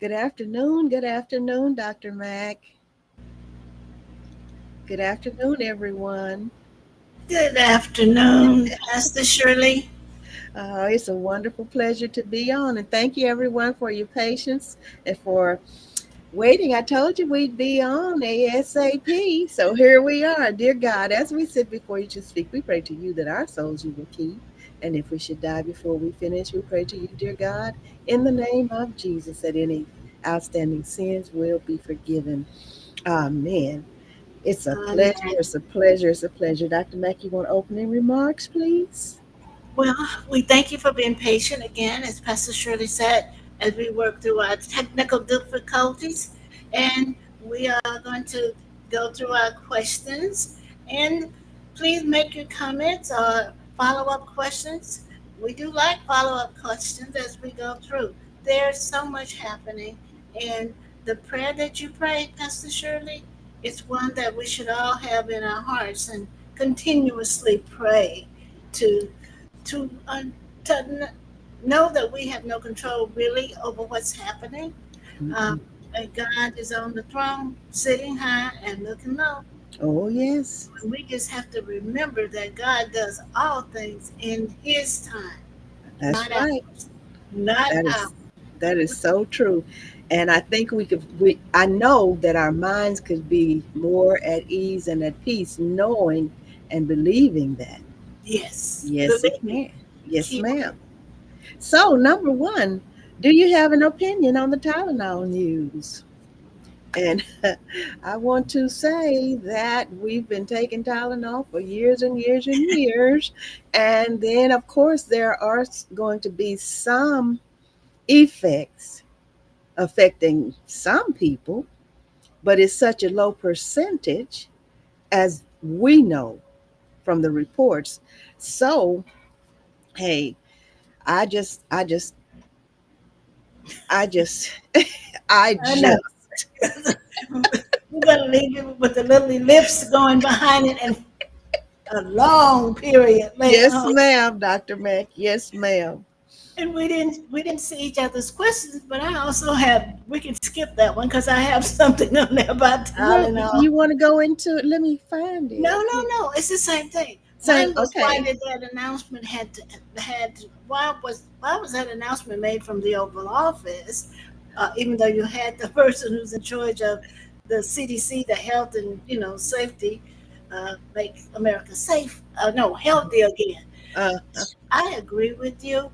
Good afternoon, Dr. Mack. Good afternoon, everyone. Good afternoon, Pastor Shirley. It's a wonderful pleasure to be on, and thank you, everyone, for your patience and for waiting. I told you we'd be on ASAP, so here we are. Dear God, as we sit before you to speak, we pray to you that our souls you will keep, and if we should die before we finish, we pray to you, dear God, in the name of Jesus, that any outstanding sins will be forgiven. Amen. It's a pleasure. Amen. It's a pleasure. It's a pleasure. Dr. Mack, you want opening remarks, please? Well, we thank you for being patient again, as Pastor Shirley said, as we work through our technical difficulties. And we are going to go through our questions. And please make your comments or follow up questions. We do like follow up questions as we go through. There's so much happening. And the prayer that you prayed, Pastor Shirley, is one that we should all have in our hearts and continuously pray to to to know that we have no control really over what's happening. Um, Mm-mm. and God is on the throne, sitting high and looking low. Oh, yes. And we just have to remember that God does all things in His time, That's not right. ours, not That ours. is that is so true. And I think I know that our minds could be more at ease and at peace knowing and believing that. Yes, Yes, believe me. ma'am. Yes, Keep ma'am. So, number one, do you have an opinion on the Tylenol news? And I want to say that we've been taking Tylenol for years and years and years. And then, of course, there are going to be some effects affecting some people, but it's such a low percentage as we know from the reports. So, hey, I just, I just, I just, I I know. just, We're gonna leave you with the little ellipse going behind it and a long period later yes, on. ma'am, Dr. Mack. Yes, ma'am. And we didn't see each other's questions, but I also have we can skip that one because I have something on there about Well, Tylenol. you want to go into it? Let me find No, it. no, no. It's the same thing. Same, One was why okay. did that announcement why was that announcement made from the Oval Office? Even though you had the person who's in charge of the CDC, the health and safety, make America safe. No, healthy again. Uh, I agree with you.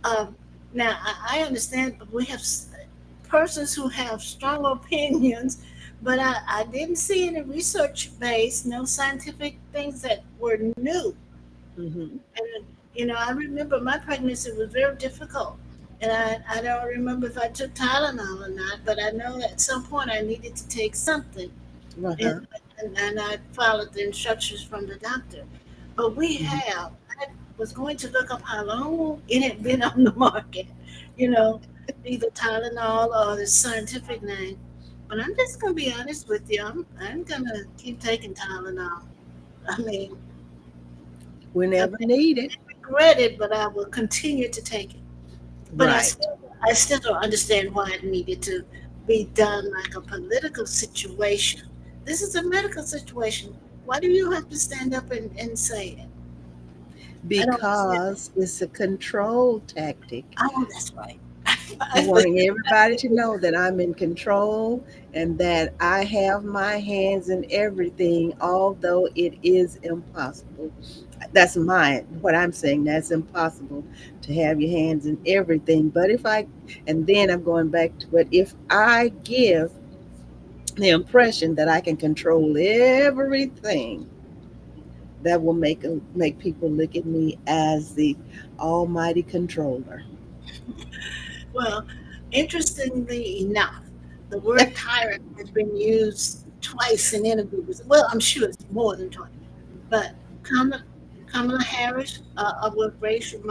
Um, now I understand we have persons who have strong opinions, but I didn't see any research based, no scientific things that were new. hmm And I remember my pregnancy was very difficult, and I don't remember if I took Tylenol or not, but I know at some point I needed to take something, and uh-huh. and I followed the instructions from the doctor. But hmm I was going to look up how long it had been on the market, you know, either Tylenol or the scientific name. But I'm just going to be honest with you. I'm going to keep taking Tylenol. I mean, I Whenever may needed. regret it, but I will continue to take it. But Right. I still don't understand why it needed to be done like a political situation. This is a medical situation. Why do you have to stand up and say it? I don't understand that. Because it's a control tactic. Oh, that's right. I Wanting forgot everybody to to do know that I'm in control and that I have my hands in everything, although it is impossible. That's what I'm saying. That's impossible to have your hands in everything. But and then I'm going back to, but if I give the impression that I can control everything, that will make people look at me as the almighty controller. Well, interestingly enough, the word tyrant has been used twice in interviews. Well, I'm sure it's more than twice. But Kamala, Kamala Harris, with Rachel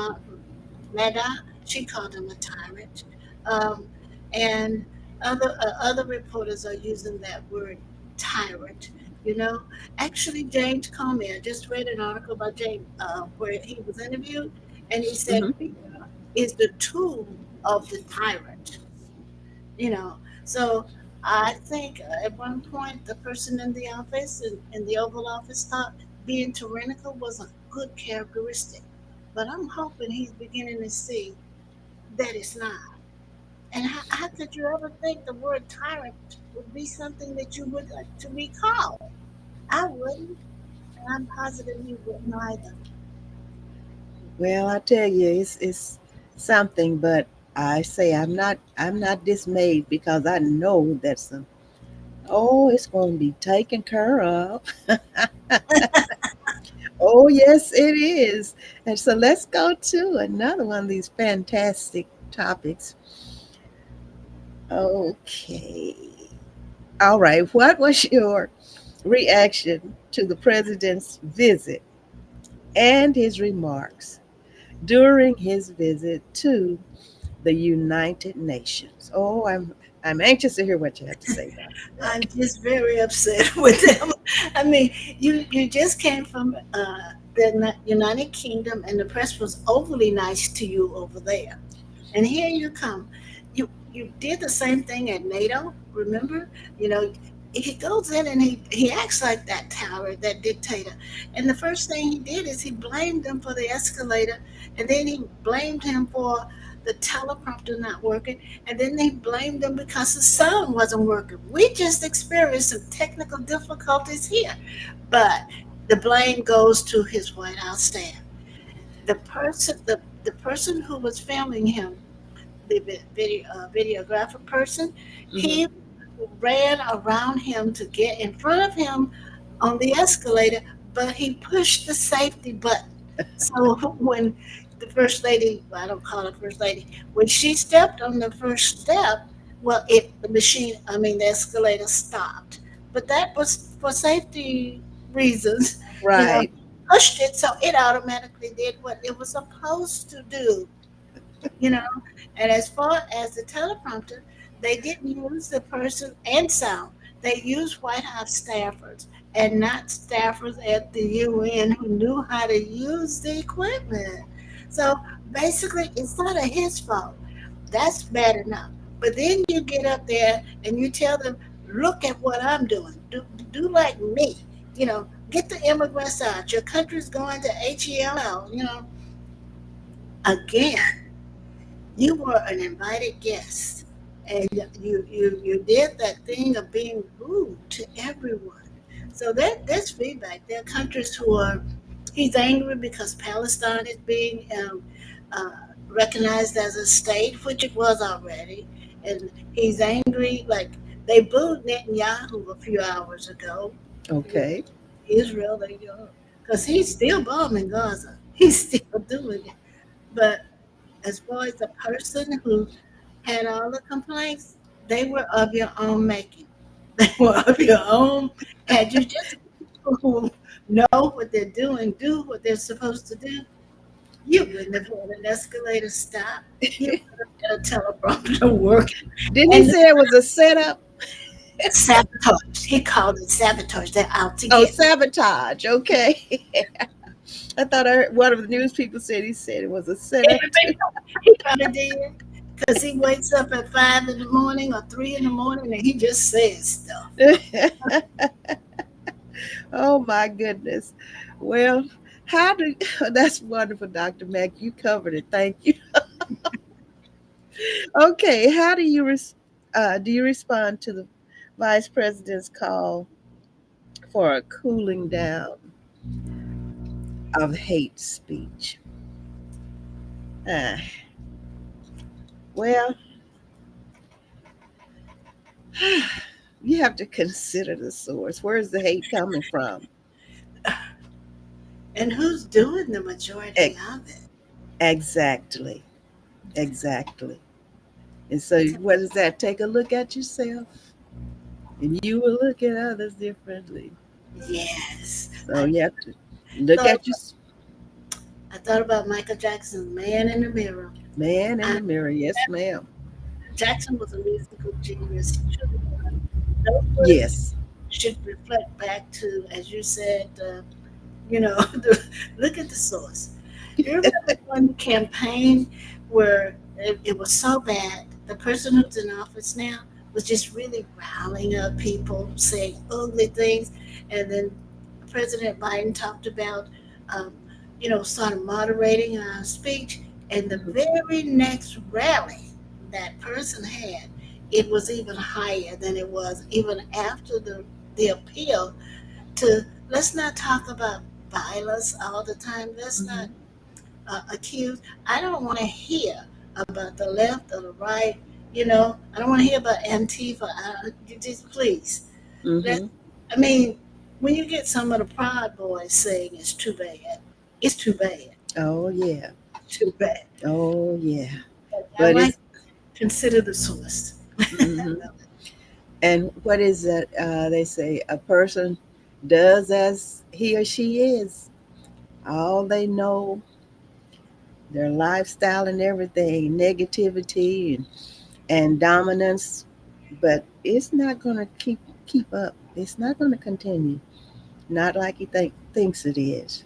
Maddow, she called him a tyrant. Um, and other reporters are using that word tyrant. You know, actually, James Comey, I just read an article about James where he was interviewed, and he said hmm fear is the tool of the tyrant. you know. So I think at one point the person in the office, in the Oval Office, thought being tyrannical was a good characteristic. But I'm hoping he's beginning to see that it's not. And how could you ever think the word tyrant would be something that you would like to be called? I wouldn't, and I'm positive you wouldn't either. Well, I tell you, it's something, but I say I'm not dismayed because I know that some oh, it's going to be taken care of. Oh, yes, it is. And so let's go to another one of these fantastic topics. Okay. All right. What was your reaction to the president's visit and his remarks during his visit to the United Nations? Oh, I'm anxious to hear what you have to say, Dr. I'm Mack. just very upset with them. I mean, you just came from the United Kingdom, and the press was overly nice to you over there, and here you come. You did the same thing at NATO. Remember, you know. He goes in and he acts like that tyrant, that dictator. And the first thing he did is he blamed them for the escalator, and then he blamed him for the teleprompter not working, and then they blamed him because the sound wasn't working. We just experienced some technical difficulties here, but the blame goes to his White House staff. The person who was filming him, the videographer person, Hmm. he ran around him to get in front of him on the escalator, but he pushed the safety button. So when the first lady, well, I don't call her first lady, when she stepped on the first step, well, the machine, I mean, the escalator stopped. But that was for safety reasons, you know, Right. pushed it so it automatically did what it was supposed to do, you know. And as far as the teleprompter, they didn't use the person and sound. They used White House staffers and not staffers at the UN who knew how to use the equipment. So basically, it's not his fault. That's bad enough. But then you get up there and you tell them, look at what I'm doing. Do like me. You know, get the immigrants out. Your country's going to HELL. You know, again, you were an invited guest, and you did that thing of being rude to everyone. So there's feedback. There are countries who are, he's angry because Palestine is being uh, recognized as a state, which it was already, and he's angry. Like they booed Netanyahu a few hours ago. Okay. Israel, they because he's still bombing Gaza. He's still doing it, but as far as the person who had all the complaints, they were of your own making. They were of your own. Had you just people who know what they're doing, do what they're supposed to do, you wouldn't have had an escalator stop. You would have had a teleprompter work. Didn't he And say it was a setup? sabotage. He called it sabotage. They're out to Oh, get me. sabotage. Okay. I thought I heard one of the news people said he said it was a setup too. He probably did. Because he wakes up at 5 in the morning or 3 in the morning and he just says stuff. Oh my goodness. Well, how do that's wonderful, Dr. Mack. You covered it. Thank you. Okay, how do you respond to the vice president's call for a cooling down of hate speech? Uh, well, you have to consider the source. Where's the hate coming from? And who's doing the majority E- of it? exactly. Exactly. And so, what does that? Take a look at yourself, and you will look at others differently. Yes. So, you have to look Thought at your I thought about Michael Jackson's Man in the Mirror. man in I, the mirror. Yes, ma'am. Jackson was a musical genius. He truly was. Those words Yes. should reflect back to, as you said, look at the source. You remember one campaign where it was so bad the person who's in office now was just really riling up people, saying ugly things, and then President Biden talked about, um, started moderating our speech, and the very next rally that person had, it was even higher than it was even after the appeal to let's not talk about violence all the time. Let's not Mhm. accused. I don't want to hear about the left or the right. I don't want to hear about Antifa. You just please. Let. Mhm. I mean, when you get some of the Proud Boys saying it's too bad, it's too bad, Oh yeah. too bad. Oh yeah. I But like it's consider the source. mhm. And what is it? They say a person does as he or she is. All they know, their lifestyle and everything, negativity and dominance, but it's not going to keep up. It's not going to continue. Not like he thinks it is.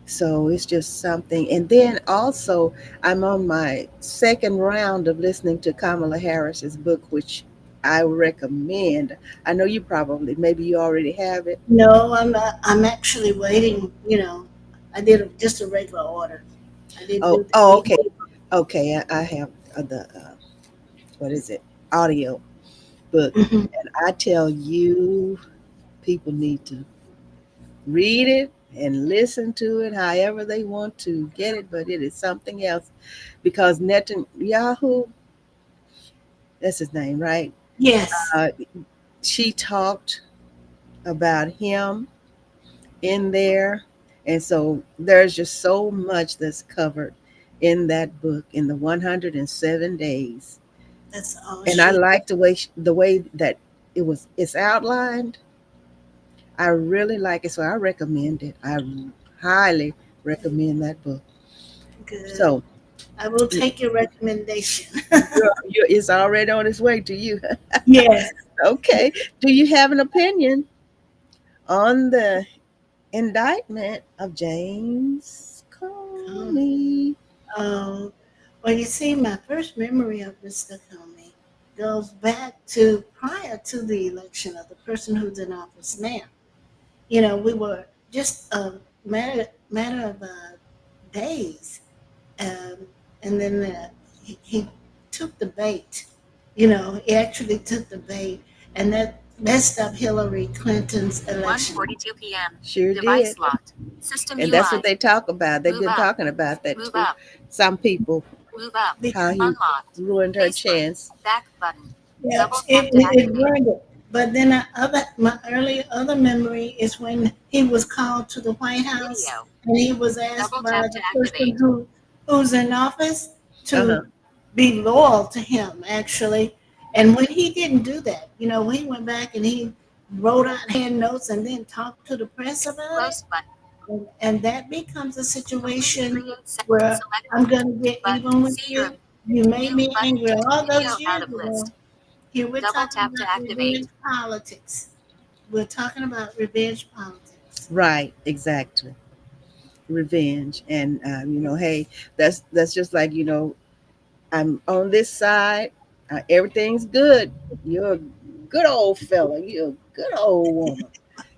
So it's just something. And then also, I'm on my second round of listening to Kamala Harris's book, which I recommend. I know you probably, maybe you already have it. No, I'm actually waiting. I did just a regular order. I didn't do the Oh, e. okay. Okay, I have the, what is it? Audio book. Mhm. And I tell you, people need to read it and listen to it however they want to get it, but it is something else because Netanyahu, that's his name, right? Yes, Uh, she talked about him in there. And so there's just so much that's covered in that book in the 107 days. that's all And I she. like the way that it's outlined. I really like it, so I recommend it. I highly recommend that book. Good. So I will take your recommendation. it's already on its way to you. Yes. Okay. Do you have an opinion on the indictment of James Um, Comey? um, well, you see, my first memory of Mr. Comey goes back to prior to the election of the person who's in office now. We were just a matter of days, um, and then he took the bait. He actually took the bait, and that messed up Hillary Clinton's election. 1:42 p.m. Sure Device did. locked. System And that's what UI. they talk about. They've Move been up. talking about that Move too. up. Some people, Move up. how Because he Unlocked. ruined her Facebook. chance. Back button. yeah, Double tap to it activate. burned it. But then my early other memory is when he was called to the White House Video. and he was asked Double by tap to the person activate. who's in office Uh-huh. to be loyal to him actually. And when he didn't do that, he went back and he wrote out hand notes and then talked to the press about it. Close button. And that becomes a Complete situation create set. where Select I'm gonna get button. even with See your you. You made view me button. angry all Video those out years of ago. list. Here we're Double talking tap to about activate. revenge politics. We're talking about revenge politics. Right, exactly. Revenge. And hey, that's just like, I'm on this side. Everything's good. You're a good old fella. You're a good old woman.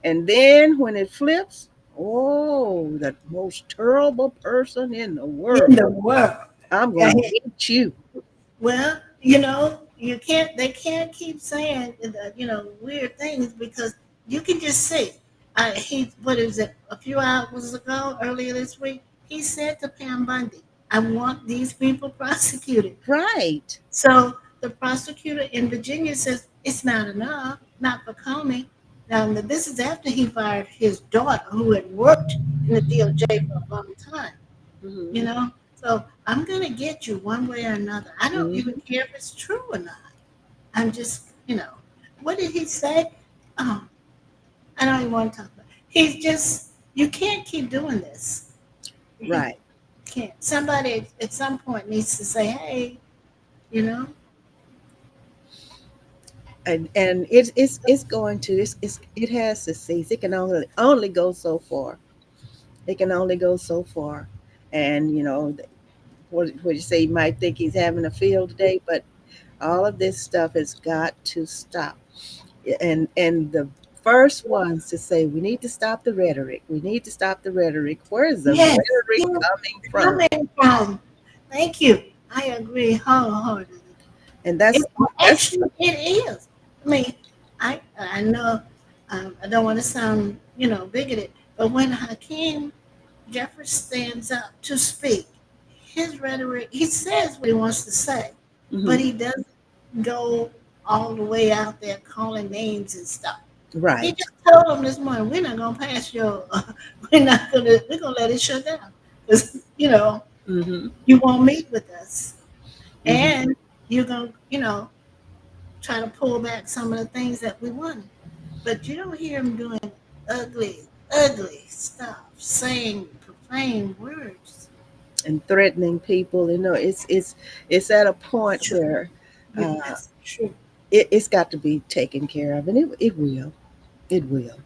And then when it flips, oh, the most terrible person in the In world. the world. I'm Yeah, going to get you. well, you can't. They can't keep saying weird things because you can just see. What is it? A few hours ago, earlier this week, he said to Pam Bundy, "I want these people prosecuted." Right. So the prosecutor in Virginia says it's not enough, not for Comey. Now, this is after he fired his daughter, who had worked in the DOJ for a long time. you Hmm. know. So I'm gonna get you one way or another. I don't even Hmm. care if it's true or not. I'm just, what did he say? Oh, I don't even want to talk about it. He's just, you can't keep doing this. You Right. can't. Somebody at some point needs to say, hey, you know, And it's going to it has to cease. It can only go so far. It can only go so far. And what you say, you might think he's having a field day, but All of this stuff has got to stop. And the first ones to say we need to stop the rhetoric. We need to stop the rhetoric. Where is the Yes, rhetoric yes, coming from? coming from. Thank you. I agree wholeheartedly. And It, that's actually, it is. I mean, I know I don't want to sound, bigoted, but when Hakeem Jeffers stands up to speak, his rhetoric, he says what he wants to say, but mhm, he doesn't go all the way out there calling names and stuff. He right. just told them this morning, we're not gonna pass your, we're gonna let it shut down because Hmm. you won't meet with us, Hmm. and you're gonna, try to pull back some of the things that we wanted. But you don't hear him doing ugly, ugly stuff, saying profane words. And threatening people. It's at a point True. where uh, Yes, true. it's got to be taken care of, and it will. It will.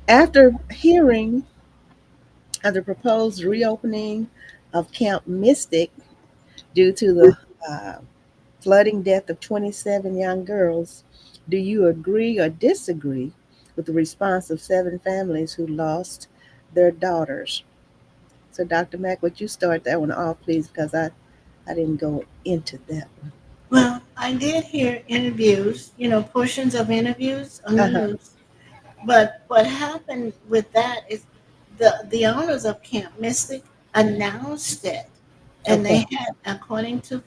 After hearing of the proposed reopening of Camp Mystic due to the uh, flooding death of 27 young girls, do you agree or disagree with the response of 7 families who lost their daughters? So, Dr. Mack, would you start that one off, please? Because I didn't go into that one. Well, I did hear interviews, portions of interviews on the Uh-huh. news. But what happened with that is the owners of Camp Mystic announced it, and Okay. they had, according to the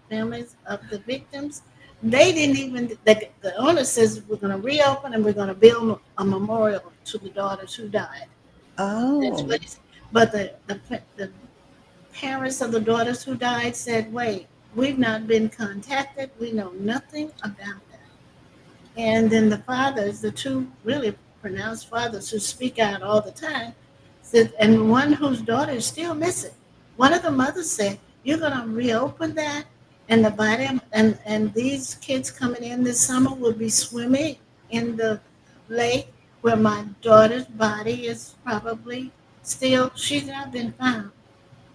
families of the victims, they didn't even. The owner says we're going to reopen and we're going to build a memorial to the daughters who died. That's Oh. what it's. But the parents of the daughters who died said, "Wait, we've not been contacted. We know nothing about that." And then the fathers, the two really pronounced fathers who speak out all the time, said, and one whose daughter is still missing. One of the mothers said, "You're going to reopen that, and the body and these kids coming in this summer will be swimming in the lake where my daughter's body is probably still. She's not been found."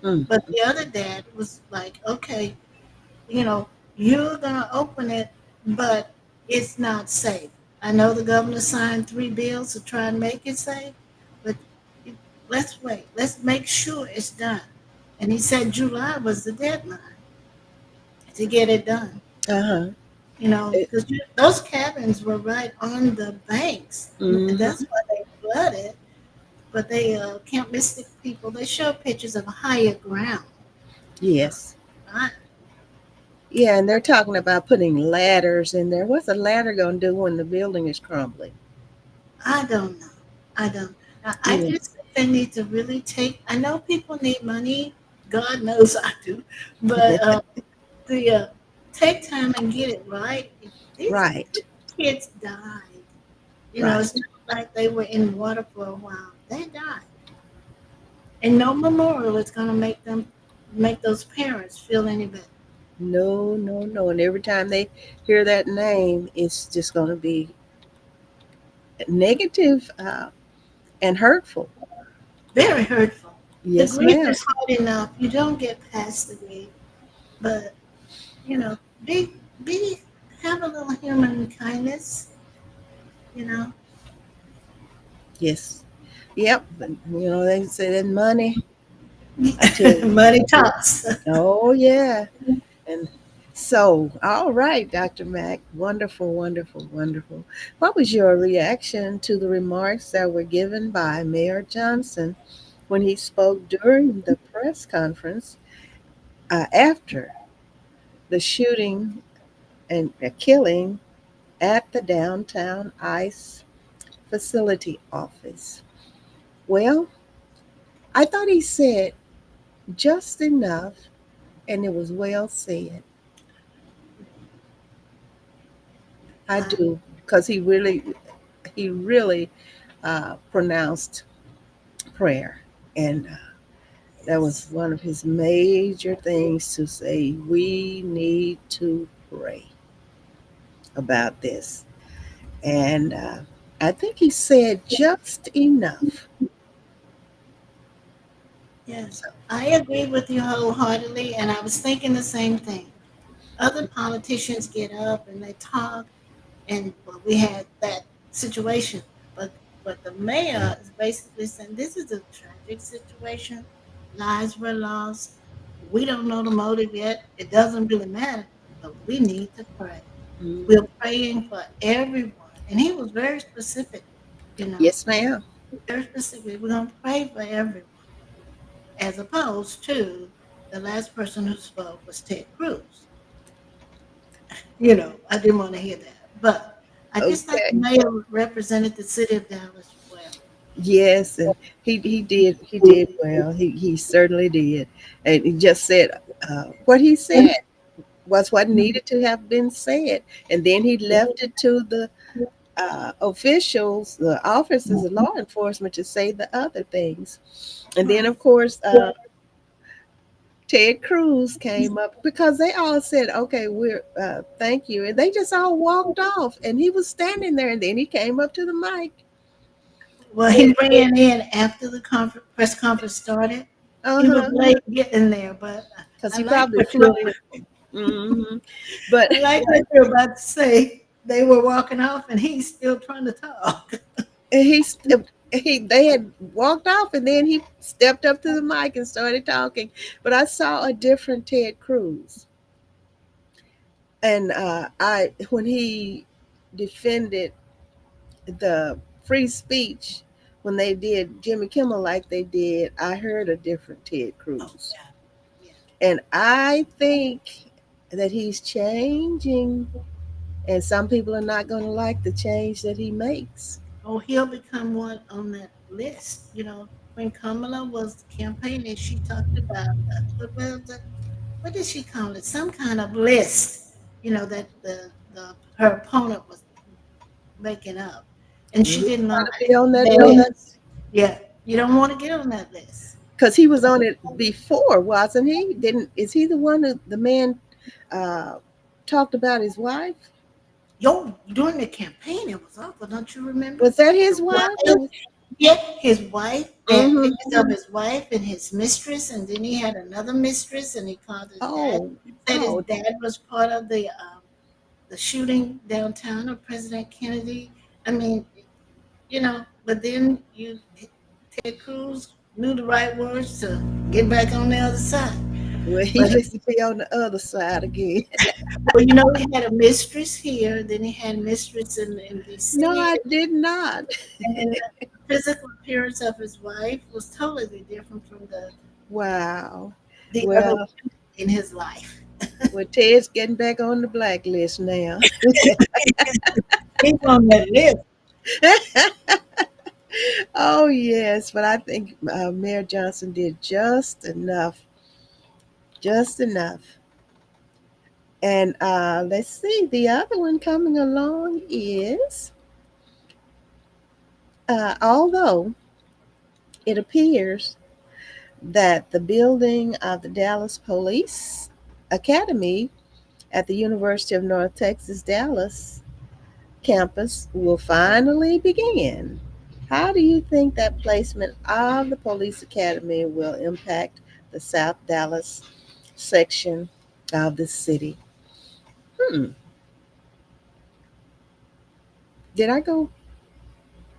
Mm. But the other dad was like, "Okay, you're going to open it, but it's not safe. I know the governor signed 3 bills to try and make it safe, but let's wait. Let's make sure it's done." And he said July was the deadline to get it done. Uh-huh. It, Because those cabins were right on the banks, and mhm. that's why they flooded. But they, Camp Mystic people, they show pictures of higher ground. Yes. I, Yeah, and they're talking about putting ladders in there. What's a ladder going to do when the building is crumbling? I don't know. I don't. I Yeah. just think they need to really take. I know people need money. God knows I do, but the take time and get it right. These Right. kids died. It's Right. not like they were in water for a while. They died, and no memorial is going to make those parents feel any better. No, no, no. And every time they hear that name, it's just going to be negative and hurtful. Very hurtful. The Yes, grief ma'am. is hard enough. You don't get past the grief, but you know, be have a little human kindness, you know. Yes. Yep. But, they say that money, I tell you. Money talks. Oh, yeah. And so, all right, Dr. Mack. Wonderful, wonderful, wonderful. What was your reaction to the remarks that were given by Mayor Johnson when he spoke during the press conference after the shooting and killing at the downtown ICE facility office? Well, I thought he said just enough, and it was well said. I Uh, do, because he really pronounced prayer, and that was yes. one of his major things to say. We need to pray about this, and I think he said just enough. Yes. So, I agree with you wholeheartedly, and I was thinking the same thing. other politicians get up and they talk, and well, we had that situation. But the mayor is basically saying this is a tragic situation. Lives were lost. We don't know the motive yet. It doesn't really matter, but we need to pray. Mhm. We're praying for everyone, and he was very specific. You know, Yes, ma'am. very specific. We're gonna pray for everyone, as opposed to the last person who spoke was Ted Cruz. I didn't want to hear that. But I just thought the Okay. mayor represented the city of Dallas well. Yes, and he did well. He certainly did, and he just said what he said was what needed to have been said, and then he left it to the officials, the officers of law enforcement, to say the other things, and then Right. of course Ted Cruz came up because they all said, "Okay, we're thank you," and they just all walked off, and he was standing there, and then he came up to the mic. Well, he ran in after the press conference started. Uh He was huh. late getting there, but Because I he like probably what flew. you But I like what you're about to say. They were walking off, and he's still trying to talk. he's they had walked off, and then he stepped up to the mic and started talking. But I saw a different Ted Cruz, and I when he defended the free speech when they did Jimmy Kimmel like they did, I heard a different Ted Oh Cruz, yeah, yeah. and I think that he's changing, and some people are not going to like the change that he makes. Oh, he'll become one on that list. When Kamala was campaigning, she talked about what did she call it? Some kind of list. That the her opponent was making up, and And she he's didn't going like to be on that that list list. Yeah, you don't want to get on that list. because he was on it before, wasn't he? Didn't is he the one who the man uh, talked about his wife? Yo, during the campaign, it was awful. Don't you remember? Was that The his wife? wife, yeah, his wife, and Mm-hmm. pictures of his wife and his mistress, and then he had another mistress, and he called his dad. Oh, Said his oh, dad was part of the shooting downtown of President Kennedy. I mean, but then Ted Cruz knew the right words to get back on the other side. well, he But needs to be on the other side again. he had a mistress here, then he had mistress in No, DC, I did not. and the physical appearance of his wife was totally different from Wow. the other Well, women in his life. Ted's getting back on the blacklist now. He's on that list. Oh yes, but I think Mayor Johnson did just enough, just enough. And let's see, the other one coming along is although it appears that the building of the Dallas Police Academy at the University of North Texas Dallas campus will finally begin. How do you think that placement of the police academy will impact the South Dallas section of the city? Hmm. Did I go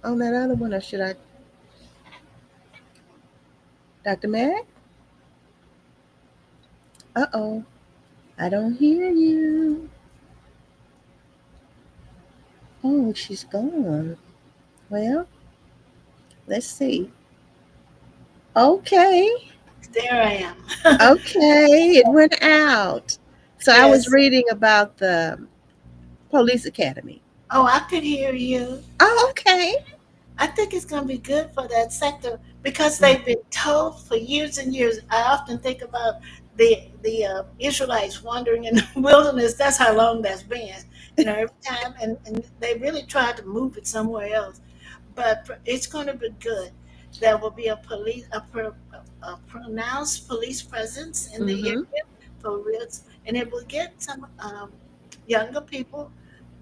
on that other one or should I? Dr. Mack? Uh oh. I don't hear you. Oh, she's gone. Well, let's see. Okay. There I am. Okay. It went out. So I was Yes. reading about the police academy. Oh, I could hear you. Oh, okay. I think it's going to be good for that sector because they've been told for years and years. I often think about the Israelites wandering in the wilderness. That's how long that's been. Every time, and they really tried to move it somewhere else. But it's going to be good. There will be a pronounced police presence in the Mm-hmm. area for real, and it will get some younger people,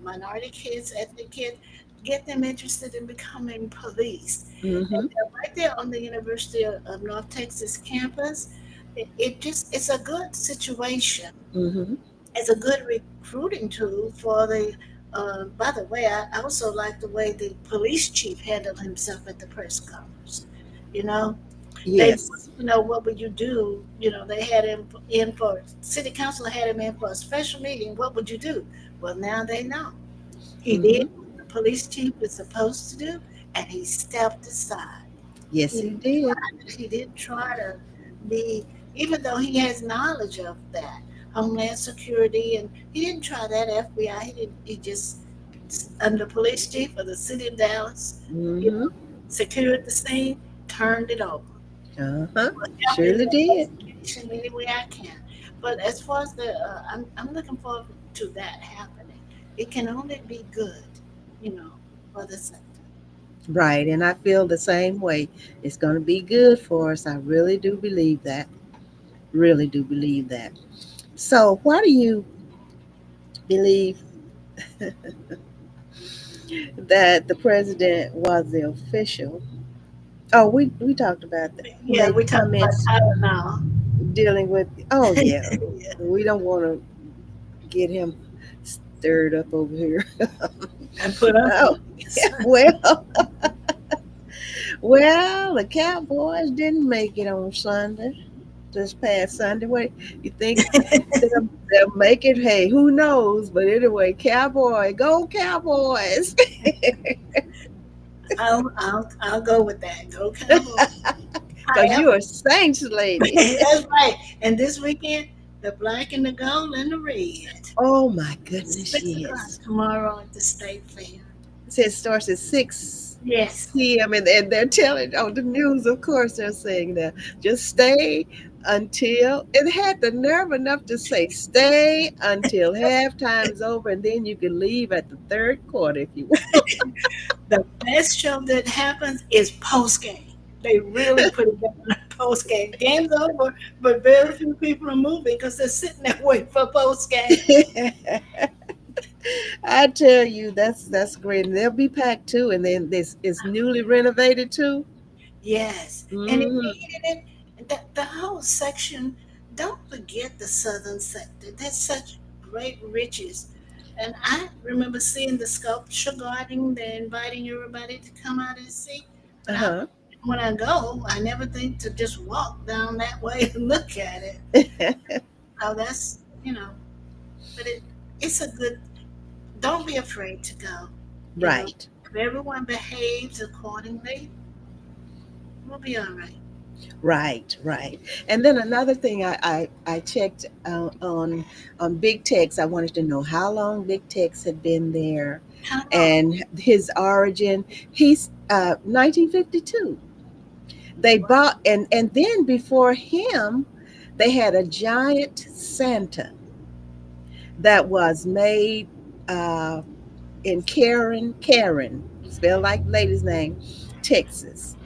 minority kids, ethnic kids, get them interested in becoming police. And Mm-hmm. they're right there on the University of North Texas campus. It's a good situation. Mm-hmm. as a good recruiting tool for the. By the way, I also like the way the police chief handled himself at the press conference. You know, they, Yes. what would you do? They had him in for city council had him in for a special meeting. What would you do? Well, now they know. He Hmm. did what the police chief was supposed to do, and he stepped aside. Yes, He he did. he didn't try to be, even though he has knowledge of that Homeland Security, and he didn't try that FBI. He didn't. He just under police chief of the city of Dallas, you Hmm. know, secured the scene, turned it over. Uh-huh. Will help his Surely did. investigation any way I can. But as far as I'm looking forward to that happening. It can only be good, you know, for the sector. Right. And I feel the same way. It's going to be good for us. I really do believe that. Really do believe that. So, why do you believe that the president was the official? Oh, we talked about that. Who Yeah, made we talked about comments Tylenol. dealing with? Oh, yeah. Yeah. We don't want to get him stirred up over here. And put us Oh, on. well, well, the Cowboys didn't make it on Sunday. This past Sunday. What you think they'll make it? Hey, who knows? But anyway, Cowboy, go Cowboys! I'll go with that. Go Cowboys. Because However, you're a Saints lady. that's right. And this weekend, the black and the gold and the red. Oh my goodness, 6 o'clock yes. tomorrow at the state fair. It says starts at 6 Yes. p.m. And they're telling on the news, of course, they're saying that just stay until it had the nerve enough to say stay until halftime's over, and then you can leave at the third quarter if you want. The best show that happens is post game. They really put it down post game. Game's over, but very few people are moving because they're sitting there waiting for post game. I tell you, that's great. And they'll be packed too. And then this is newly renovated too. Yes, and it Hmm. needed it. The whole section. Don't forget the southern sector. That's such great riches. And I remember seeing the sculpture garden. They're inviting everybody to come out and see. But Uh when I go, I never think to just walk down that way and look at it. huh. So that's, but it's a good, don't be afraid to go. You know, Right. if everyone behaves accordingly, we'll be all right. Right. Right. And then another thing I checked on Big Tex. I wanted to know how long Big Tex had been there How long? and his origin. He's 1952. They bought and then before him, they had a giant Santa that was made uh, in Karen, spelled like the lady's name, Texas.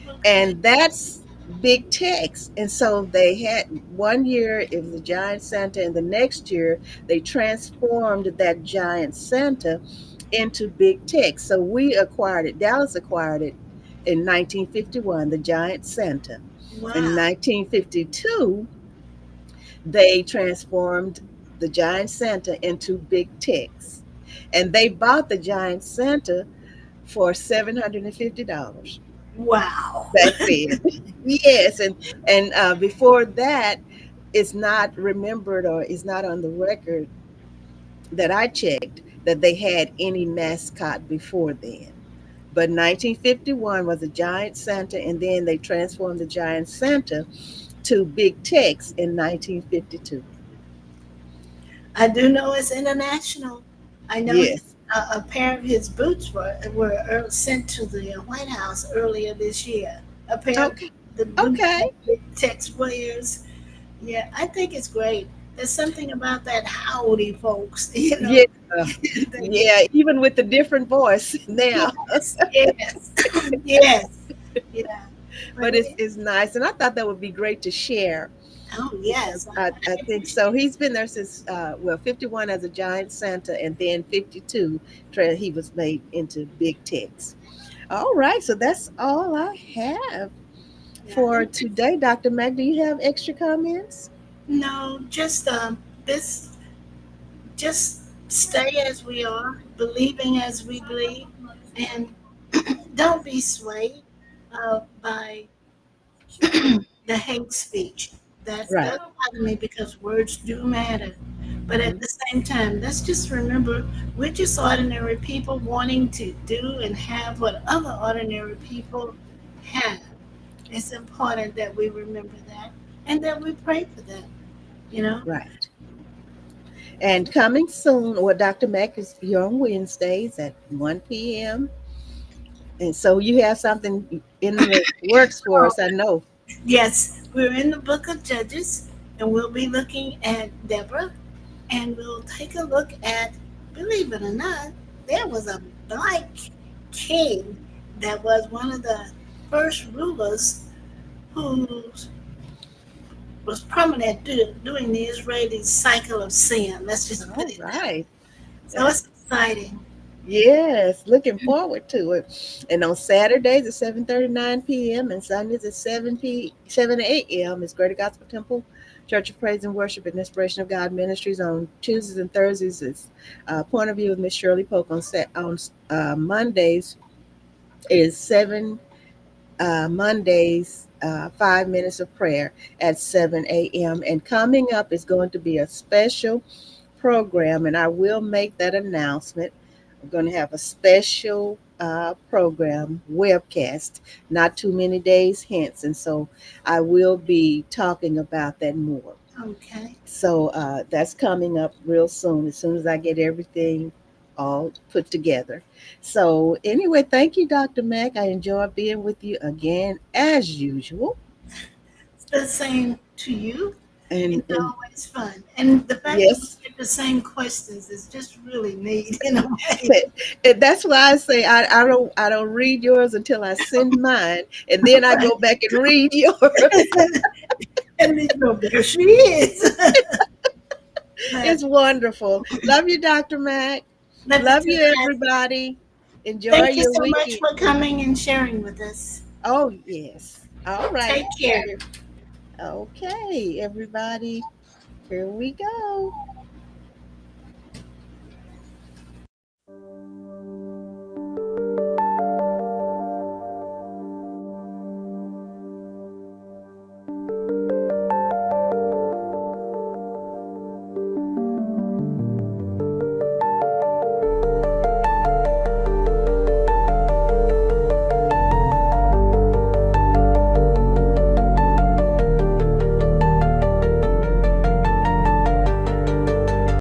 Okay. And that's Big Tex. And so they had 1 year, it was a giant Santa, and the next year they transformed that giant Santa into Big Tex. So we acquired it, Dallas acquired it in 1951, the giant Santa. In Wow. 1952, they transformed the giant Santa into Big Tex. And they bought the giant Santa for $750 Wow. back then. Yes, and before that, it's not remembered or is not on the record that I checked that they had any mascot before then. But 1951 was a giant Santa, and then they transformed the giant Santa to Big Tex in 1952. I do know it's international. I know Yes. a pair of his boots were sent to the White House earlier this year. A pair of Okay. the boots Okay. that Big Tex wears. Yeah, I think it's great. There's something about that howdy, folks. Yeah. They get, Yeah. Even with the different voice now, yes, yes, yes, yeah. But but it's nice, and I thought that would be great to share oh because yes, I think so. He's been there since 51 as a giant Santa, and then 52 he was made into Big Tex. All right, so that's all I have yeah. for today, Dr. Mac. Do you have extra comments? No, just this. just stay as we are, believing as we believe, and don't be swayed by the hate speech. Right. That's bothering me because words do matter. But at Mhm. the same time, let's just remember we're just ordinary people wanting to do and have what other ordinary people have. It's important that we remember that and that we pray for that, you know? Right. And coming soon, or Dr. Mack is here on Wednesdays at 1 p.m. And so you have something in the works for us, I know. Yes, we're in the book of Judges and we'll be looking at Deborah and we'll take a look at, believe it or not, there was a black king that was one of the first rulers who was prominent during the Israeli cycle of sin. Let's just put All it that way. right. So That, it's exciting. yes, looking forward to it. And on Saturdays at 7:39 p.m. and Sundays at 7 to 8 a.m. is Greater Gospel Temple Church of Praise and Worship and Inspiration of God Ministries. On Tuesdays and Thursdays is Point of View with Miss Shirley Polk. On Mondays is 7 Mondays, 5 minutes of prayer at 7 a.m. And coming up is going to be a special program, and I will make that announcement. We're going to have a special program webcast not too many days hence, and so I will be talking about that more. Okay. So that's coming up real soon as I get everything all put together. So, anyway, thank you, Dr. Mack. I enjoy being with you again, as usual. It's the same to you. And, It's and always fun. And the fact that we yes, get the same questions is just really neat in a way. and that's why I say I don't read yours until I send mine, and then I Right. go back and read yours. And you know, there she is. But It's wonderful. Love you, Dr. Mack. love you Love too, you, Pat. everybody. Enjoy Thank you your so much weekend. for coming and sharing with us. Oh, yes. All right. Take care. Okay, everybody. Here we go.